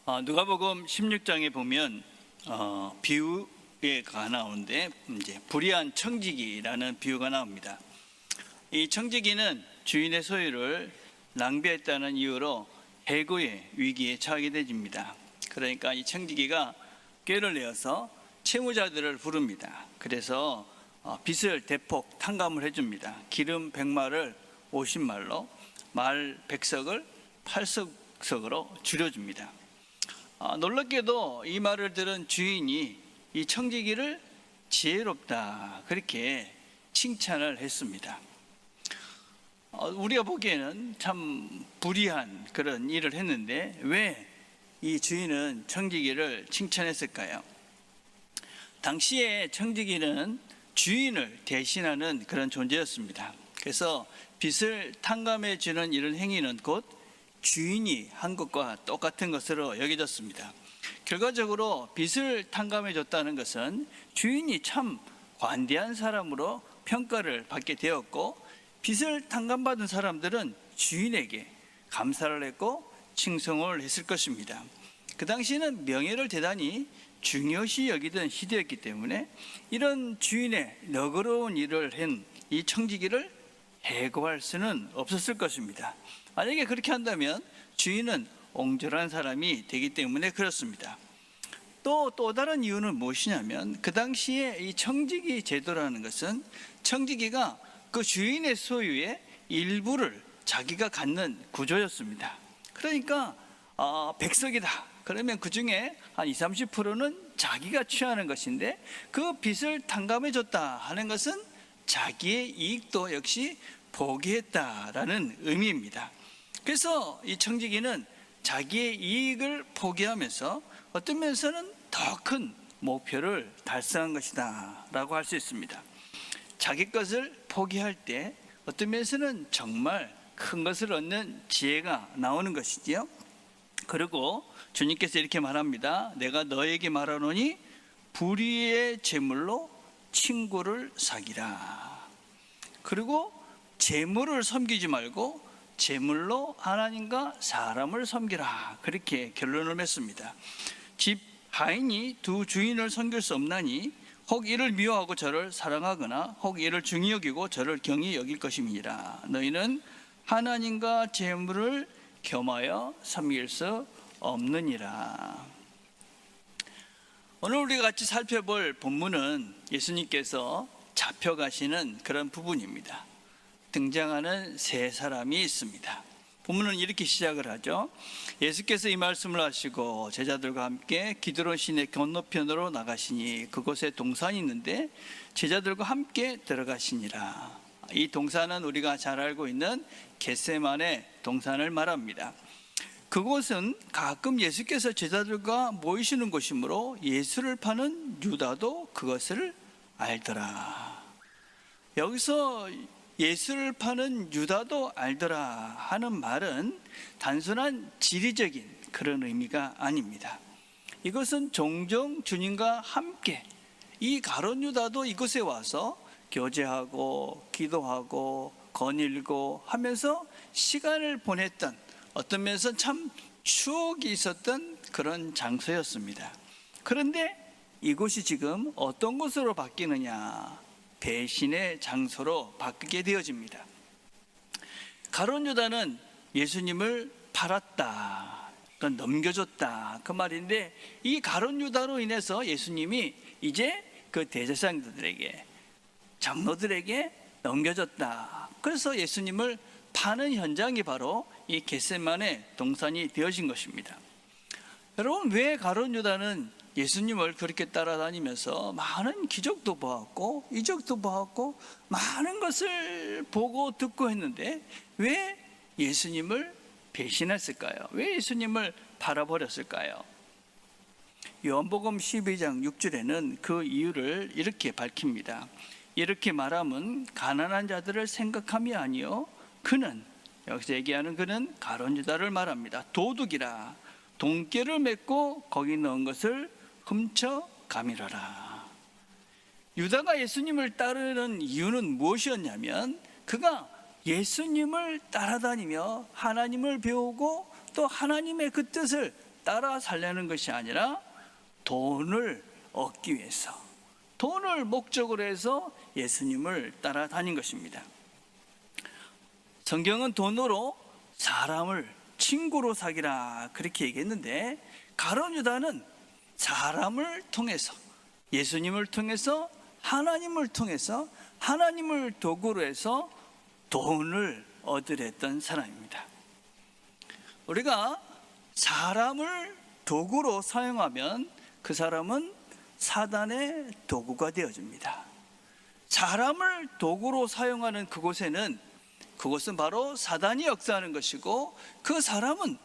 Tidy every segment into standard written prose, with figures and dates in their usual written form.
누가복음 16장에 보면 비유가 나오는데 이제 불의한 청지기라는 비유가 나옵니다. 이 청지기는 주인의 소유를 낭비했다는 이유로 해고의 위기에 처하게 됩니다. 그러니까 이 청지기가 꾀를 내어서 채무자들을 부릅니다. 그래서 빚을 대폭 탕감을 해줍니다. 기름 100마를 50말로, 말 100석을 8석으로 줄여줍니다. 놀랍게도 이 말을 들은 주인이 이 청지기를 지혜롭다 그렇게 칭찬을 했습니다. 우리가 보기에는 참 불의한 그런 일을 했는데 왜 이 주인은 청지기를 칭찬했을까요? 당시에 청지기는 주인을 대신하는 그런 존재였습니다. 그래서 빚을 탕감해 주는 이런 행위는 곧 주인이 한 것과 똑같은 것으로 여겨졌습니다. 결과적으로 빚을 탕감해 줬다는 것은 주인이 참 관대한 사람으로 평가를 받게 되었고, 빚을 탕감받은 사람들은 주인에게 감사를 했고 칭송을 했을 것입니다. 그 당시에는 명예를 대단히 중요시 여기던 시대였기 때문에 이런 주인의 너그러운 일을 한 이 청지기를 해고할 수는 없었을 것입니다. 만약에 그렇게 한다면 주인은 옹졸한 사람이 되기 때문에 그렇습니다. 또 다른 이유는 무엇이냐면, 그 당시에 이 청지기 제도라는 것은 청지기가 그 주인의 소유의 일부를 자기가 갖는 구조였습니다. 그러니까 100석이다 그러면 그 중에 한 20-30%는 자기가 취하는 것인데, 그 빚을 탕감해 줬다 하는 것은 자기의 이익도 역시 포기했다라는 의미입니다. 그래서 이 청지기는 자기의 이익을 포기하면서 어떤 면에서는 더 큰 목표를 달성한 것이다 라고 할 수 있습니다. 자기 것을 포기할 때 어떤 면에서는 정말 큰 것을 얻는 지혜가 나오는 것이지요. 그리고 주님께서 이렇게 말합니다. 내가 너에게 말하노니 불의의 재물로 친구를 사귀라. 그리고 재물을 섬기지 말고 재물로 하나님과 사람을 섬기라. 그렇게 결론을 맺습니다. 집 하인이 두 주인을 섬길 수 없나니 혹 이를 미워하고 저를 사랑하거나 혹 이를 중히 여기고 저를 경히 여길 것임이니라. 너희는 하나님과 재물을 겸하여 섬길 수 없느니라. 오늘 우리가 같이 살펴볼 본문은 예수님께서 잡혀가시는 그런 부분입니다. 등장하는 세 사람이 있습니다. 본문은 이렇게 시작을 하죠. 예수께서 이 말씀을 하시고 제자들과 함께 기드론 시내 건너편으로 나가시니 그곳에 동산이 있는데 제자들과 함께 들어가시니라. 이 동산은 우리가 잘 알고 있는 겟세마네 동산을 말합니다. 그곳은 가끔 예수께서 제자들과 모이시는 곳이므로 예수를 파는 유다도 그것을 알더라. 여기서 예수를 파는 유다도 알더라 하는 말은 단순한 지리적인 그런 의미가 아닙니다. 이것은 종종 주님과 함께 이 가룟 유다도 이곳에 와서 교제하고 기도하고 거닐고 하면서 시간을 보냈던, 어떤 면에서 참 추억이 있었던 그런 장소였습니다. 그런데 이곳이 지금 어떤 곳으로 바뀌느냐? 배신의 장소로 바뀌게 되어집니다. 가룟 유다는 예수님을 팔았다, 그러니까 넘겨줬다 그 말인데, 이 가룟 유다로 인해서 예수님이 이제 그 대제사장들에게, 장로들에게 넘겨졌다. 그래서 예수님을 파는 현장이 바로 이 겟세마네 동산이 되어진 것입니다. 여러분, 왜 가룟 유다는 예수님을 그렇게 따라다니면서 많은 기적도 보았고 이적도 보았고 많은 것을 보고 듣고 했는데 왜 예수님을 배신했을까요? 왜 예수님을 팔아버렸을까요? 요한복음 12장 6절에는 그 이유를 이렇게 밝힙니다. 이렇게 말함은 가난한 자들을 생각함이 아니요 그는, 여기서 얘기하는 그는 가룟 유다를 말합니다. 도둑이라 돈깨를 맺고 거기 넣은 것을 훔쳐 가밀어라. 유다가 예수님을 따르는 이유는 무엇이었냐면, 그가 예수님을 따라다니며 하나님을 배우고 또 하나님의 그 뜻을 따라 살려는 것이 아니라 돈을 얻기 위해서, 돈을 목적으로 해서 예수님을 따라다닌 것입니다. 성경은 돈으로 사람을 친구로 사귀라 그렇게 얘기했는데, 가룟 유다는 사람을 통해서, 예수님을 통해서, 하나님을 통해서, 하나님을 도구로 해서 돈을 얻으려 했던 사람입니다. 우리가 사람을 도구로 사용하면 그 사람은 사단의 도구가 되어집니다. 사람을 도구로 사용하는 그곳은 바로 사단이 역사하는 것이고, 그 사람은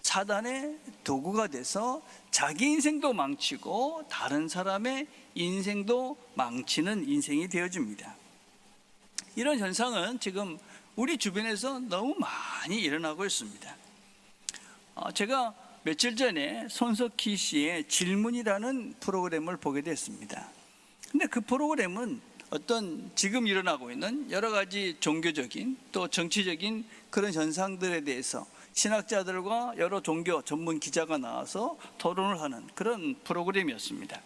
사단의 도구가 돼서 자기 인생도 망치고 다른 사람의 인생도 망치는 인생이 되어집니다. 이런 현상은 지금 우리 주변에서 너무 많이 일어나고 있습니다. 제가 며칠 전에 손석희 씨의 질문이라는 프로그램을 보게 됐습니다. 근데 그 프로그램은 어떤 지금 일어나고 있는 여러 가지 종교적인 또 정치적인 그런 현상들에 대해서 신학자들과 여러 종교 전문 기자가 나와서 토론을 하는 그런 프로그램이었습니다.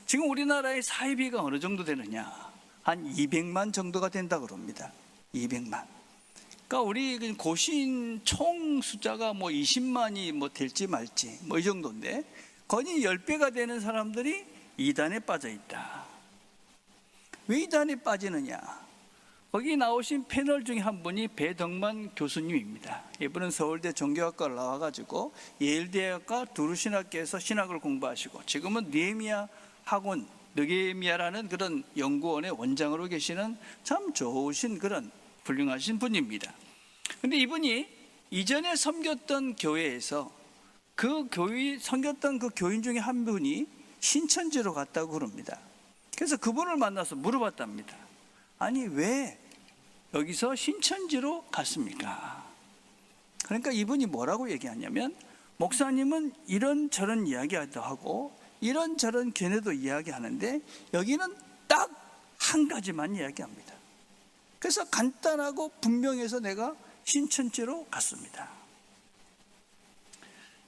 지금 우리나라의 사이비가 어느 정도 되느냐? 한 200만 정도가 된다고 그럽니다. 200만. 그러니까 우리 고신 총 숫자가 20만이 될지 말지 이 정도인데, 거의 10배가 되는 사람들이 이단에 빠져 있다. 왜 이단에 빠지느냐? 거기 나오신 패널 중에 한 분이 배덕만 교수님입니다. 이분은 서울대 종교학과를 나와가지고 예일대학과 두루신학교에서 신학을 공부하시고, 지금은 느헤미야 학원, 느헤미야라는 그런 연구원의 원장으로 계시는 참 좋으신 그런 훌륭하신 분입니다. 근데 이분이 이전에 섬겼던 교회에서 섬겼던 그 교인 중에 한 분이 신천지로 갔다고 그럽니다. 그래서 그분을 만나서 물어봤답니다. 아니, 왜 여기서 신천지로 갔습니까? 그러니까 이분이 뭐라고 얘기하냐면, 목사님은 이런저런 이야기도 하고 이런저런 견해도 이야기하는데 여기는 딱 한 가지만 이야기합니다. 그래서 간단하고 분명해서 내가 신천지로 갔습니다.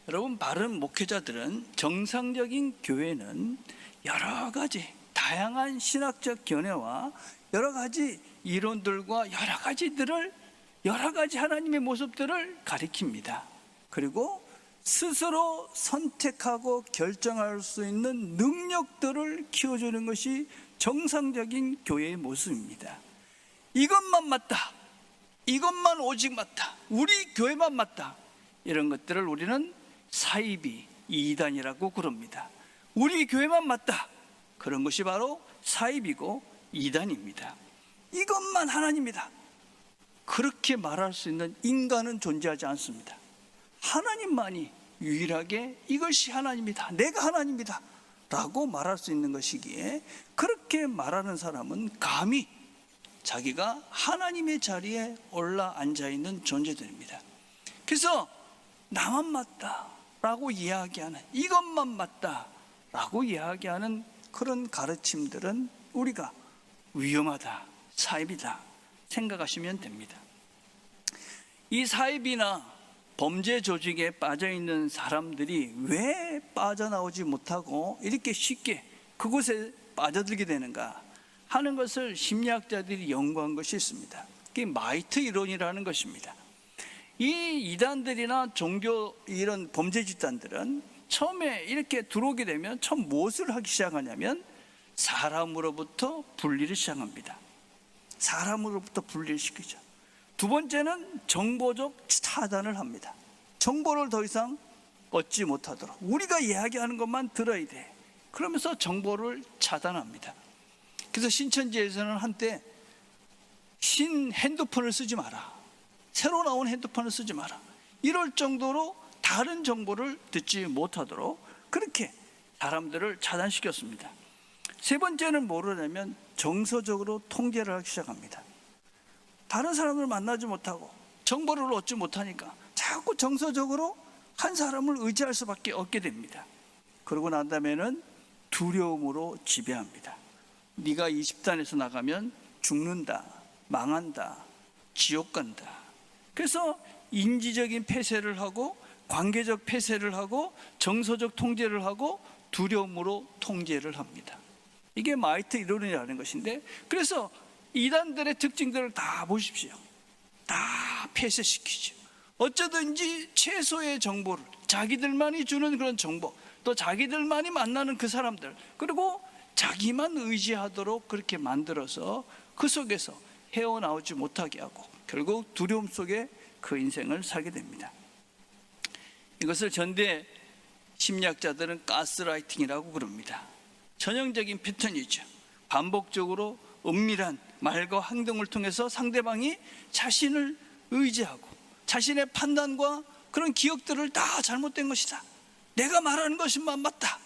여러분, 바른 목회자들은, 정상적인 교회는 여러 가지 다양한 신학적 견해와 여러 가지 이론들과 여러 가지 하나님의 모습들을 가리킵니다. 그리고 스스로 선택하고 결정할 수 있는 능력들을 키워주는 것이 정상적인 교회의 모습입니다. 이것만 맞다, 이것만 오직 맞다, 우리 교회만 맞다, 이런 것들을 우리는 사이비, 이단이라고 그럽니다. 우리 교회만 맞다, 그런 것이 바로 사이비고 이단입니다. 이것만 하나님이다, 그렇게 말할 수 있는 인간은 존재하지 않습니다. 하나님만이 유일하게 이것이 하나님이다, 내가 하나님이다 라고 말할 수 있는 것이기에, 그렇게 말하는 사람은 감히 자기가 하나님의 자리에 올라 앉아있는 존재들입니다. 그래서 나만 맞다 라고 이야기하는, 이것만 맞다 라고 이야기하는 그런 가르침들은 우리가 위험하다, 사이비다 생각하시면 됩니다. 이 사이비나 범죄 조직에 빠져있는 사람들이 왜 빠져나오지 못하고 이렇게 쉽게 그곳에 빠져들게 되는가 하는 것을 심리학자들이 연구한 것이 있습니다. 그게 마이트 이론이라는 것입니다. 이 이단들이나 종교 이런 범죄 집단들은 처음에 이렇게 들어오게 되면 처음 무엇을 하기 시작하냐면 사람으로부터 분리를 시작합니다. 사람으로부터 분리를 시키죠. 두 번째는 정보적 차단을 합니다. 정보를 더 이상 얻지 못하도록 우리가 이야기하는 것만 들어야 돼. 그러면서 정보를 차단합니다. 그래서 신천지에서는 한때 핸드폰을 쓰지 마라, 새로 나온 핸드폰을 쓰지 마라, 이럴 정도로 다른 정보를 듣지 못하도록 그렇게 사람들을 차단시켰습니다. 세 번째는 뭐냐면 정서적으로 통제를 하기 시작합니다. 다른 사람을 만나지 못하고 정보를 얻지 못하니까 자꾸 정서적으로 한 사람을 의지할 수밖에 없게 됩니다. 그러고 난 다음에는 두려움으로 지배합니다. 네가 이 집단에서 나가면 죽는다, 망한다, 지옥 간다. 그래서 인지적인 폐쇄를 하고 관계적 폐쇄를 하고 정서적 통제를 하고 두려움으로 통제를 합니다. 이게 마이트 이론이라는 것인데, 그래서 이단들의 특징들을 다 보십시오. 다 폐쇄시키죠. 어쩌든지 최소의 정보를, 자기들만이 주는 그런 정보, 또 자기들만이 만나는 그 사람들, 그리고 자기만 의지하도록 그렇게 만들어서 그 속에서 헤어나오지 못하게 하고 결국 두려움 속에 그 인생을 살게 됩니다. 이것을 전대 심리학자들은 가스라이팅이라고 부릅니다. 전형적인 패턴이죠. 반복적으로 은밀한 말과 행동을 통해서 상대방이 자신을 의지하고 자신의 판단과 그런 기억들을 다 잘못된 것이다, 내가 말하는 것만 맞다,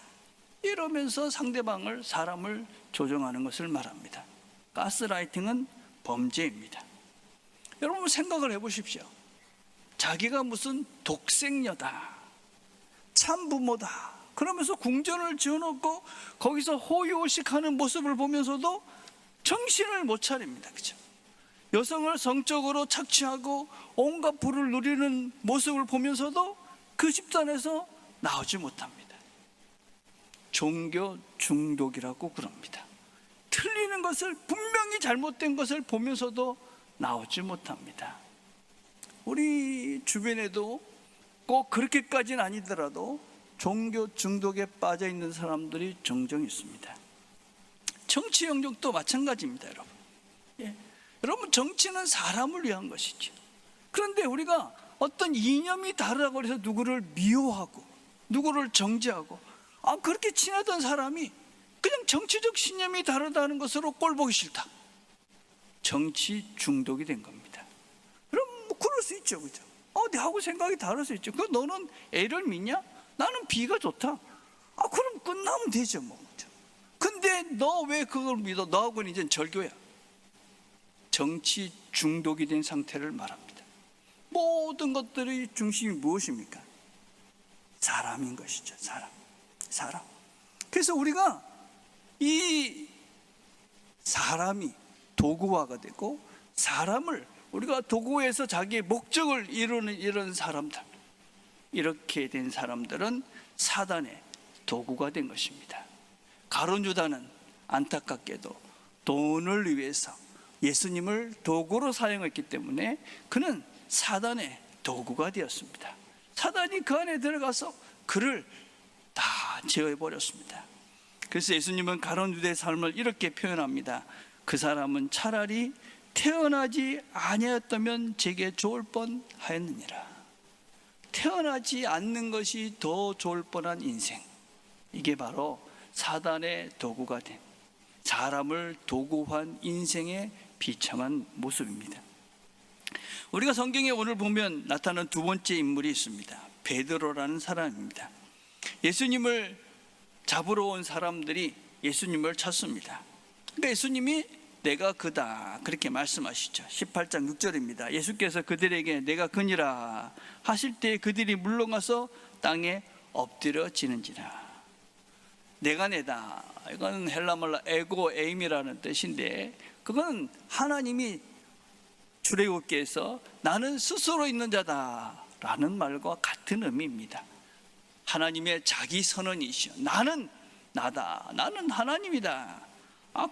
이러면서 상대방을, 사람을 조종하는 것을 말합니다. 가스라이팅은 범죄입니다. 여러분 생각을 해보십시오. 자기가 무슨 독생녀다, 참부모다 그러면서 궁전을 지어놓고 거기서 호의호식하는 모습을 보면서도 정신을 못 차립니다. 그죠? 여성을 성적으로 착취하고 온갖 부를 누리는 모습을 보면서도 그 집단에서 나오지 못합니다. 종교 중독이라고 그럽니다. 틀리는 것을, 분명히 잘못된 것을 보면서도 나오지 못합니다. 우리 주변에도 꼭 그렇게까지는 아니더라도 종교 중독에 빠져 있는 사람들이 종종 있습니다. 정치 영역도 마찬가지입니다, 여러분. 여러분, 정치는 사람을 위한 것이죠. 그런데 우리가 어떤 이념이 다르다고 해서 누구를 미워하고 누구를 정죄하고, 그렇게 친하던 사람이 그냥 정치적 신념이 다르다는 것으로 꼴보기 싫다, 정치 중독이 된 겁니다. 그럼 뭐 그럴 수 있죠, 그죠? 내하고 생각이 다를 수 있죠. 너는 A를 믿냐? 나는 B가 좋다. 그럼 끝나면 되죠, 뭐. 근데 너 왜 그걸 믿어? 너하고는 이제 절교야. 정치 중독이 된 상태를 말합니다. 모든 것들의 중심이 무엇입니까? 사람인 것이죠. 사람. 그래서 우리가 이 사람이 도구화가 되고, 사람을 우리가 도구에서 자기의 목적을 이루는 이런 사람들, 이렇게 된 사람들은 사단의 도구가 된 것입니다. 가룟 유다는 안타깝게도 돈을 위해서 예수님을 도구로 사용했기 때문에 그는 사단의 도구가 되었습니다. 사단이 그 안에 들어가서 그를 다 제어해버렸습니다. 그래서 예수님은 가룟 유다의 삶을 이렇게 표현합니다. 그 사람은 차라리 태어나지 아니하였다면 제게 좋을 뻔하였느니라. 태어나지 않는 것이 더 좋을 뻔한 인생, 이게 바로 사단의 도구가 된, 사람을 도구한 인생의 비참한 모습입니다. 우리가 성경에 오늘 보면 나타나는 두 번째 인물이 있습니다. 베드로라는 사람입니다. 예수님을 잡으러 온 사람들이 예수님을 찾습니다. 그러니까 예수님이 내가 그다 그렇게 말씀하시죠. 18장 6절입니다. 예수께서 그들에게 내가 그니라 하실 때 그들이 물러가서 땅에 엎드려지는지라. 내가 내다, 이건 헬라말로 에고 에임이라는 뜻인데, 그건 하나님이 출애굽기에서 나는 스스로 있는 자다 라는 말과 같은 의미입니다. 하나님의 자기 선언이시여, 나는 나다, 나는 하나님이다,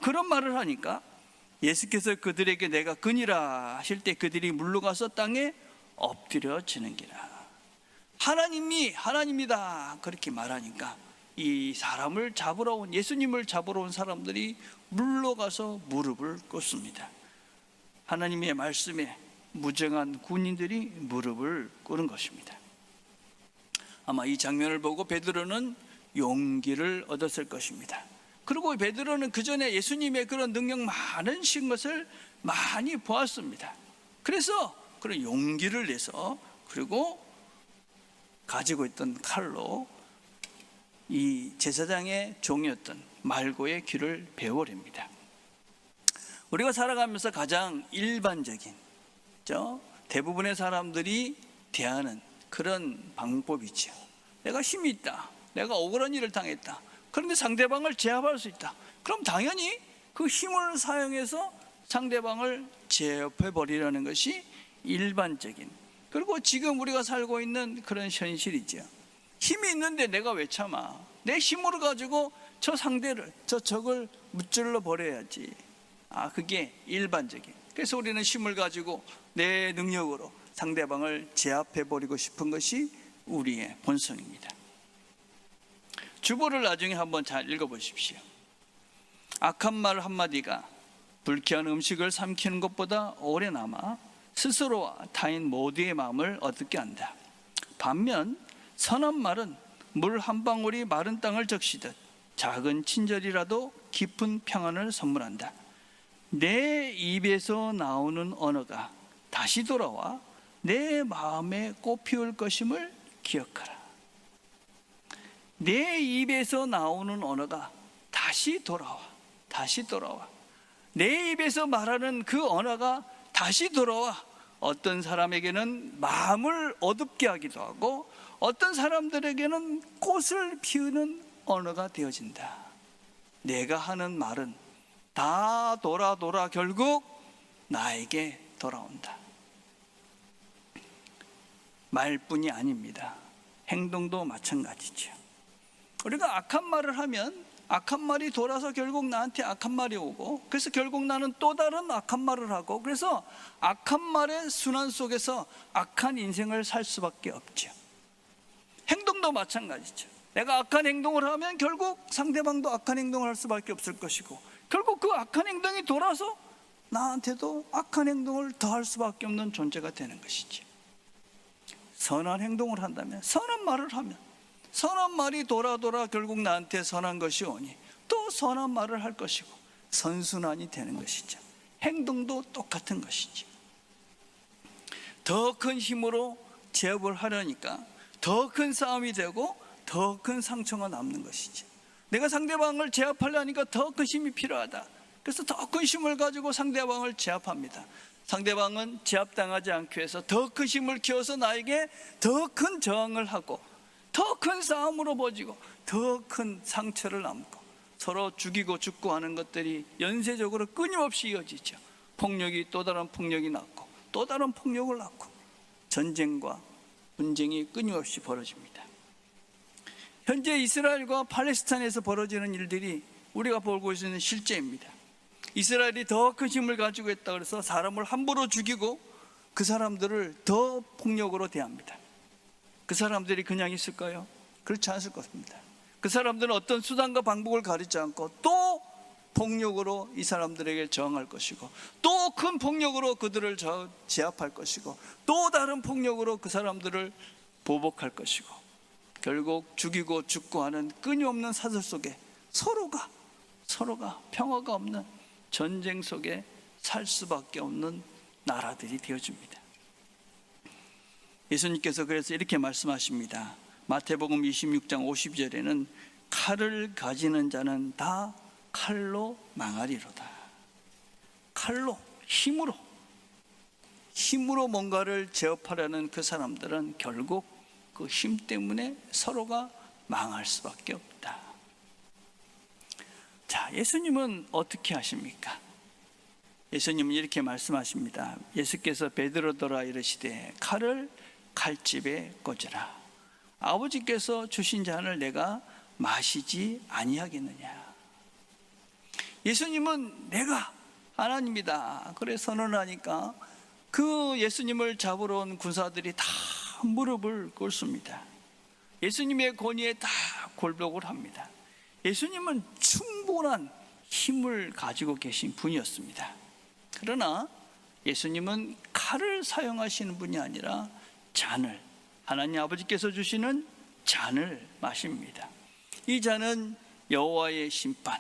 그런 말을 하니까 예수께서 그들에게 내가 그니라 하실 때 그들이 물러가서 땅에 엎드려지는기라. 하나님이 하나님이다 그렇게 말하니까 이 사람을 잡으러 온, 예수님을 잡으러 온 사람들이 물러가서 무릎을 꿇습니다. 하나님의 말씀에 무정한 군인들이 무릎을 꿇은 것입니다. 아마 이 장면을 보고 베드로는 용기를 얻었을 것입니다. 그리고 베드로는 그 전에 예수님의 그런 능력 많으신 것을 많이 보았습니다. 그래서 그런 용기를 내서, 그리고 가지고 있던 칼로 이 제사장의 종이었던 말고의 귀를 베어버립니다. 우리가 살아가면서 가장 일반적인, 대부분의 사람들이 대하는 그런 방법이죠. 내가 힘이 있다, 내가 억울한 일을 당했다, 그런데 상대방을 제압할 수 있다. 그럼 당연히 그 힘을 사용해서 상대방을 제압해버리려는 것이 일반적인 그리고 지금 우리가 살고 있는 그런 현실이죠. 힘이 있는데 내가 왜 참아? 내 힘으로 가지고 저 상대를, 저 적을 무찔러 버려야지. 그게 일반적인. 그래서 우리는 힘을 가지고 내 능력으로 상대방을 제압해 버리고 싶은 것이 우리의 본성입니다. 주보를 나중에 한번 잘 읽어보십시오. 악한 말 한마디가 불쾌한 음식을 삼키는 것보다 오래 남아 스스로와 타인 모두의 마음을 어둡게 한다. 반면 선한 말은 물 한 방울이 마른 땅을 적시듯 작은 친절이라도 깊은 평안을 선물한다. 내 입에서 나오는 언어가 다시 돌아와 내 마음에 꽃피울 것임을 기억하라. 내 입에서 나오는 언어가 다시 돌아와. 내 입에서 말하는 그 언어가 다시 돌아와 어떤 사람에게는 마음을 어둡게 하기도 하고 어떤 사람들에게는 꽃을 피우는 언어가 되어진다. 내가 하는 말은 다 돌아 결국 나에게 돌아온다. 말뿐이 아닙니다. 행동도 마찬가지죠. 우리가 악한 말을 하면 악한 말이 돌아서 결국 나한테 악한 말이 오고, 그래서 결국 나는 또 다른 악한 말을 하고, 그래서 악한 말의 순환 속에서 악한 인생을 살 수밖에 없죠. 행동도 마찬가지죠. 내가 악한 행동을 하면 결국 상대방도 악한 행동을 할 수밖에 없을 것이고, 결국 그 악한 행동이 돌아서 나한테도 악한 행동을 더할 수밖에 없는 존재가 되는 것이지. 선한 행동을 한다면, 선한 말을 하면 선한 말이 돌아 결국 나한테 선한 것이 오니 또 선한 말을 할 것이고 선순환이 되는 것이죠. 행동도 똑같은 것이죠. 더 큰 힘으로 제압을 하려니까 더 큰 싸움이 되고 더 큰 상처가 남는 것이죠. 내가 상대방을 제압하려니까 더 큰 힘이 필요하다. 그래서 더 큰 힘을 가지고 상대방을 제압합니다. 상대방은 제압당하지 않기 위해서 더 큰 힘을 키워서 나에게 더 큰 저항을 하고 더 큰 싸움으로 번지고 더 큰 상처를 남고 서로 죽이고 죽고 하는 것들이 연쇄적으로 끊임없이 이어지죠. 폭력이 또 다른 폭력이 낳고 또 다른 폭력을 낳고 전쟁과 분쟁이 끊임없이 벌어집니다. 현재 이스라엘과 팔레스타인에서 벌어지는 일들이 우리가 보고 있는 실제입니다. 이스라엘이 더 큰 힘을 가지고 있다 그래서 사람을 함부로 죽이고 그 사람들을 더 폭력으로 대합니다. 그 사람들이 그냥 있을까요? 그렇지 않을 것입니다. 그 사람들은 어떤 수단과 방법을 가리지 않고 또 폭력으로 이 사람들에게 저항할 것이고 또 큰 폭력으로 그들을 제압할 것이고 또 다른 폭력으로 그 사람들을 보복할 것이고 결국 죽이고 죽고 하는 끊임없는 사슬 속에 서로가 평화가 없는 전쟁 속에 살 수밖에 없는 나라들이 되어줍니다. 예수님께서 그래서 이렇게 말씀하십니다. 마태복음 26장 52절에는 칼을 가지는 자는 다 칼로 망하리로다. 칼로, 힘으로 뭔가를 제압하려는 그 사람들은 결국 그 힘 때문에 서로가 망할 수밖에 없다. 자, 예수님은 어떻게 하십니까? 예수님은 이렇게 말씀하십니다. 예수께서 베드로더라 이르시되 칼을 칼집에 꽂으라. 아버지께서 주신 잔을 내가 마시지 아니하겠느냐. 예수님은 내가 하나님이다 그래 선언하니까 그 예수님을 잡으러 온 군사들이 다 무릎을 꿇습니다. 예수님의 권위에 다 굴복을 합니다. 예수님은 충분한 힘을 가지고 계신 분이었습니다. 그러나 예수님은 칼을 사용하시는 분이 아니라 잔을, 하나님 아버지께서 주시는 잔을 마십니다. 이 잔은 여호와의 심판,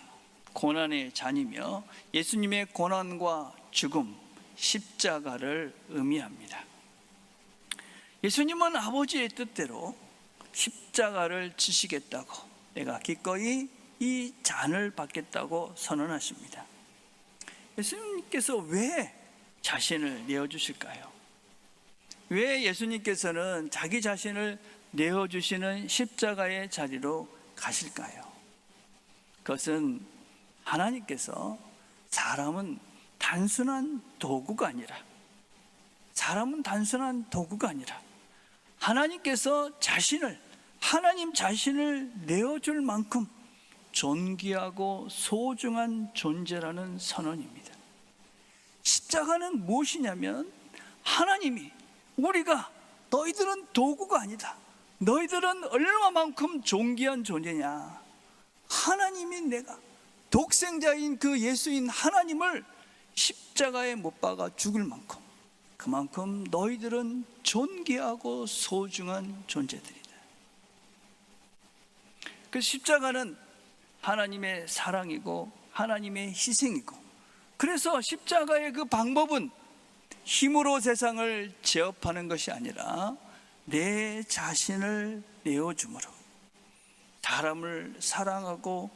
고난의 잔이며 예수님의 고난과 죽음, 십자가를 의미합니다. 예수님은 아버지의 뜻대로 십자가를 지시겠다고, 내가 기꺼이 이 잔을 받겠다고 선언하십니다. 예수님께서 왜 자신을 내어주실까요? 왜 예수님께서는 자기 자신을 내어주시는 십자가의 자리로 가실까요? 그것은 하나님께서 사람은 단순한 도구가 아니라 사람은 단순한 도구가 아니라 하나님께서 하나님 자신을 내어줄 만큼 존귀하고 소중한 존재라는 선언입니다. 십자가는 무엇이냐면 하나님이 우리가 너희들은 도구가 아니다, 너희들은 얼마만큼 존귀한 존재냐, 하나님이 내가 독생자인 그 예수인 하나님을 십자가에 못 박아 죽을 만큼 그만큼 너희들은 존귀하고 소중한 존재들이다. 그 십자가는 하나님의 사랑이고 하나님의 희생이고, 그래서 십자가의 그 방법은 힘으로 세상을 제압하는 것이 아니라 내 자신을 내어줌으로 사람을 사랑하고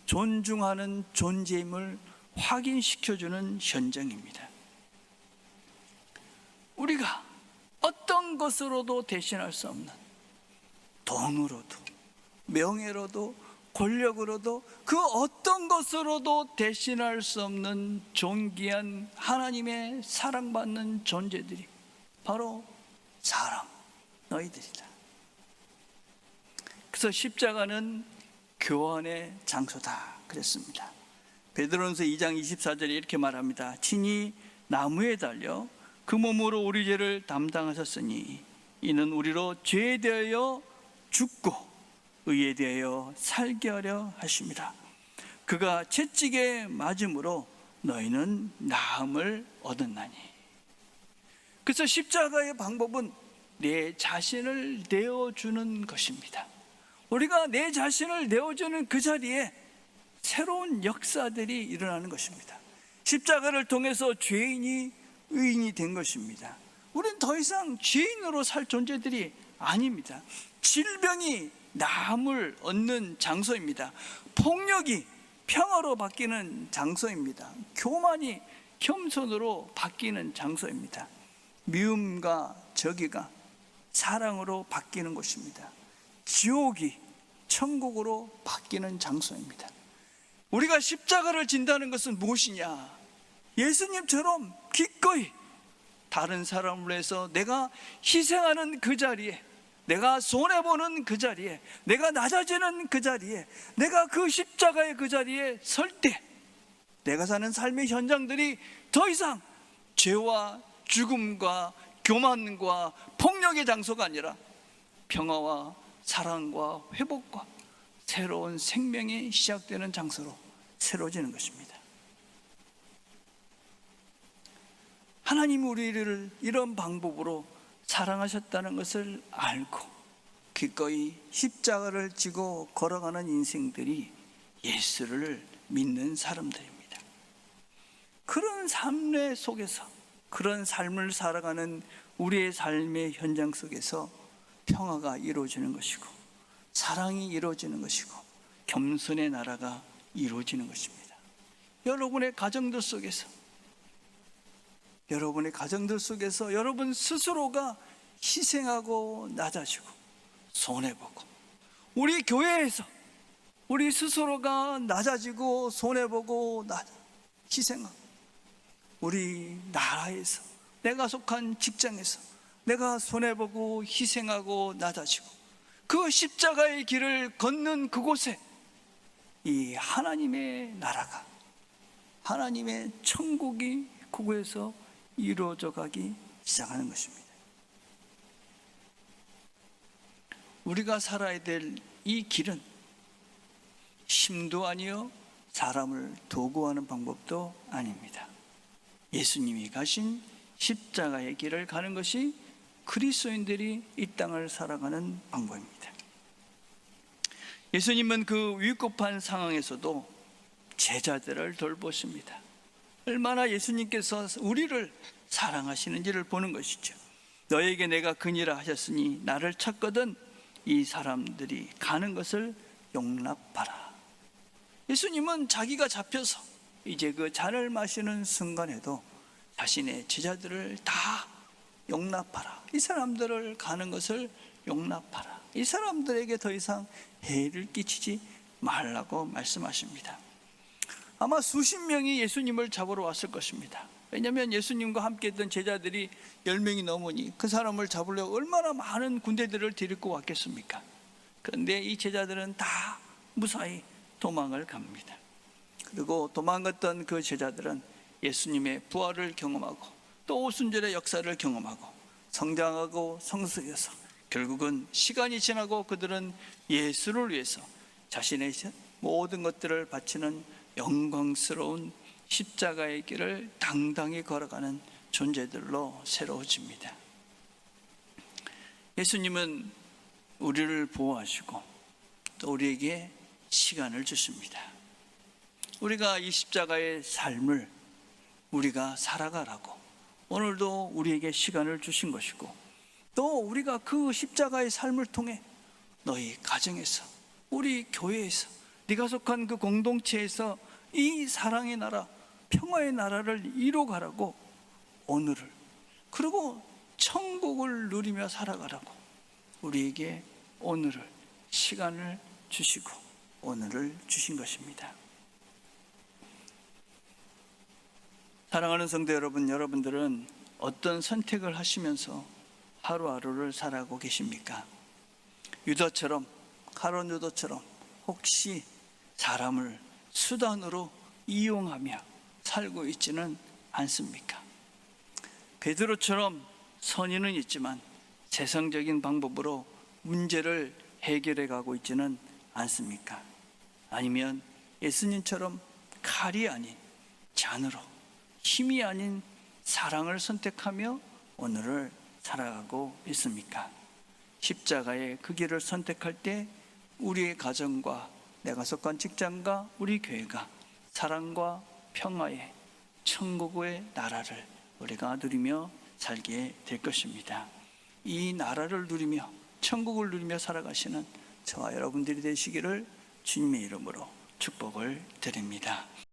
존중하는 존재임을 확인시켜주는 현장입니다. 우리가 어떤 것으로도 대신할 수 없는, 돈으로도 명예로도 권력으로도 그 어떤 것으로도 대신할 수 없는 존귀한 하나님의 사랑받는 존재들이 바로 너희들이다. 그래서 십자가는 교환의 장소다 그랬습니다. 베드로전서 2장 24절에 이렇게 말합니다. 친히 나무에 달려 그 몸으로 우리 죄를 담당하셨으니 이는 우리로 죄에 대하여 죽고 의에 대하여 살게 하려 하심이라. 그가 채찍에 맞음으로 너희는 나음을 얻었나니. 그래서 십자가의 방법은 내 자신을 내어주는 것입니다. 우리가 내 자신을 내어주는 그 자리에 새로운 역사들이 일어나는 것입니다. 십자가를 통해서 죄인이 의인이 된 것입니다. 우리는 더 이상 죄인으로 살 존재들이 아닙니다. 질병이 나음을 얻는 장소입니다. 폭력이 평화로 바뀌는 장소입니다. 교만이 겸손으로 바뀌는 장소입니다. 미움과 저기가 사랑으로 바뀌는 곳입니다. 지옥이 천국으로 바뀌는 장소입니다. 우리가 십자가를 진다는 것은 무엇이냐? 예수님처럼 기꺼이 다른 사람을 위해서 내가 희생하는 그 자리에, 내가 손해보는 그 자리에, 내가 낮아지는 그 자리에, 내가 그 십자가의 그 자리에 설 때 내가 사는 삶의 현장들이 더 이상 죄와 죽음과 교만과 폭력의 장소가 아니라 평화와 사랑과 회복과 새로운 생명이 시작되는 장소로 새로워지는 것입니다. 하나님이 우리를 이런 방법으로 사랑하셨다는 것을 알고 기꺼이 십자가를 지고 걸어가는 인생들이 예수를 믿는 사람들입니다. 그런 삶의 속에서, 그런 삶을 살아가는 우리의 삶의 현장 속에서 평화가 이루어지는 것이고, 사랑이 이루어지는 것이고, 겸손의 나라가 이루어지는 것입니다. 여러분의 가정들 속에서 여러분 스스로가 희생하고 낮아지고 손해보고, 우리 교회에서 우리 스스로가 낮아지고 손해보고 희생하고, 우리 나라에서, 내가 속한 직장에서 내가 손해보고 희생하고 낮아지고, 그 십자가의 길을 걷는 그곳에 이 하나님의 나라가, 하나님의 천국이 그곳에서 이루어져 가기 시작하는 것입니다. 우리가 살아야 될 이 길은 힘도 아니요 사람을 도구하는 방법도 아닙니다. 예수님이 가신 십자가의 길을 가는 것이 그리스도인들이 이 땅을 살아가는 방법입니다. 예수님은 그 위급한 상황에서도 제자들을 돌보십니다. 얼마나 예수님께서 우리를 사랑하시는지를 보는 것이죠. 너에게 내가 그니라 하셨으니 나를 찾거든 이 사람들이 가는 것을 용납하라. 예수님은 자기가 잡혀서 이제 그 잔을 마시는 순간에도 자신의 제자들을 다 용납하라. 이 사람들을 가는 것을 용납하라. 이 사람들에게 더 이상 해를 끼치지 말라고 말씀하십니다. 아마 수십 명이 예수님을 잡으러 왔을 것입니다. 왜냐하면 예수님과 함께 했던 제자들이 10명이 넘으니 그 사람을 잡으려고 얼마나 많은 군대들을 데리고 왔겠습니까? 그런데 이 제자들은 다 무사히 도망을 갑니다. 그리고 도망갔던 그 제자들은 예수님의 부활을 경험하고 또 오순절의 역사를 경험하고 성장하고 성숙해서 결국은 시간이 지나고 그들은 예수를 위해서 자신의 모든 것들을 바치는 영광스러운 십자가의 길을 당당히 걸어가는 존재들로 새로워집니다. 예수님은 우리를 보호하시고 또 우리에게 시간을 주십니다. 우리가 이 십자가의 삶을 우리가 살아가라고 오늘도 우리에게 시간을 주신 것이고, 또 우리가 그 십자가의 삶을 통해 너희 가정에서, 우리 교회에서, 네가 속한 그 공동체에서 이 사랑의 나라, 평화의 나라를 이루어가라고 오늘을, 그리고 천국을 누리며 살아가라고 우리에게 오늘을, 시간을 주시고 오늘을 주신 것입니다. 사랑하는 성도 여러분, 여러분들은 어떤 선택을 하시면서 하루하루를 살아가고 계십니까? 유다처럼, 가룟 유다처럼 혹시 사람을 수단으로 이용하며 살고 있지는 않습니까? 베드로처럼 선의는 있지만 세상적인 방법으로 문제를 해결해 가고 있지는 않습니까? 아니면 예수님처럼 칼이 아닌 잔으로, 힘이 아닌 사랑을 선택하며 오늘을 살아가고 있습니까? 십자가의 그 길을 선택할 때 우리의 가정과 내가 속한 직장과 우리 교회가 사랑과 평화의 천국의 나라를 우리가 누리며 살게 될 것입니다. 이 나라를 누리며 천국을 누리며 살아가시는 저와 여러분들이 되시기를 주님의 이름으로 축복을 드립니다.